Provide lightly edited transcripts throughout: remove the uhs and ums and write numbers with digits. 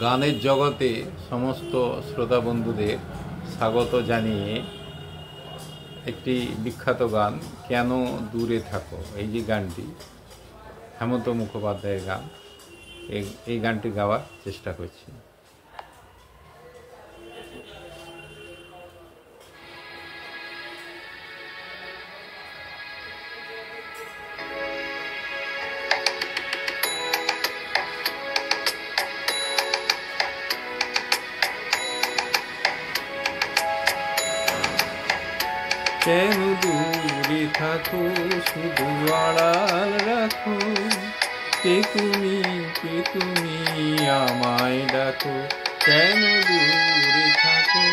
গানের জগতে সমস্ত শ্রোতা বন্ধুদের স্বাগত জানিয়ে একটি বিখ্যাত গান কেন দূরে থাকো, এই যে গানটি হেমন্ত মুখোপাধ্যায়ের গান, এই গানটি গাওয়ার চেষ্টা করছি। কেন দূরে থাকো, শুধু আড়াল রাখো, কে তুমি আমায় ডাকো, কেন দূরে থাকো।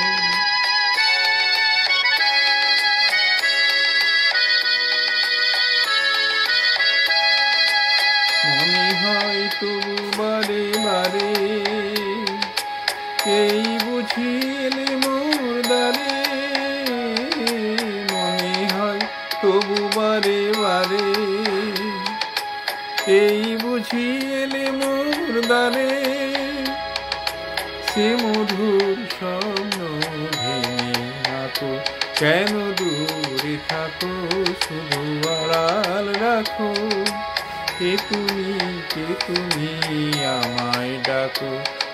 মনে হয় তবু বারে বারে এই বুঝিলে মোর দ্বারে, তবু বারে বারে এই বুঝিলে মোর দ্বারে, সে মধুর স্বপ্ন ভেঙে আঁকো, কেন দূরে থাকো, শুধু আড়াল রাখো, কে তুমি আমায় ডাকো,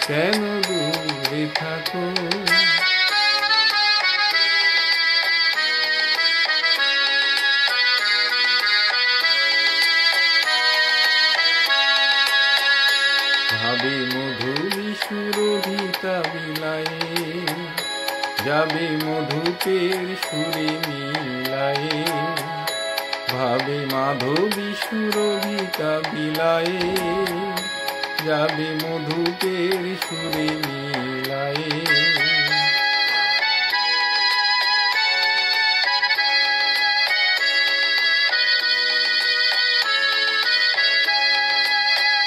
কেন দূরে থাকো। ভাবে মধুলি সুরভিতা বিলায়ে, যাবে মধুপের সুরে মিলায়ে, ভাবে মাধবী সুরভিতা বিলায়ে, যাবে মধুপের সুরে মিলায়ে।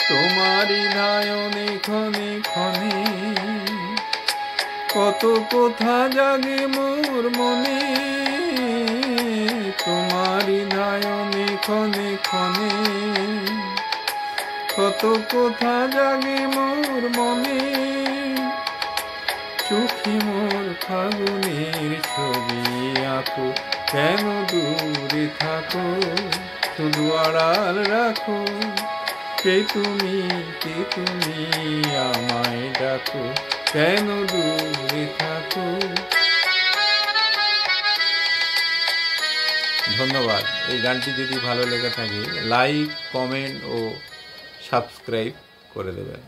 তোমারি নয়নে ক্ষণে ক্ষণে কত কথা জাগে মোর মনে, তোমারি নয়নে ক্ষণে ক্ষণে কত কথা জাগে মোর মনে, চোখে মোর ফাগুনের ছবি আঁকো, কেন দূরে থাকো, শুধু আড়াল রাখো, কে তুমি আমায় ডাকো, কেন দূরে থাকো। ধন্যবাদ। এই গানটি যদি ভালো লেগে থাকে লাইক, কমেন্ট ও সাবস্ক্রাইব করে দেবেন।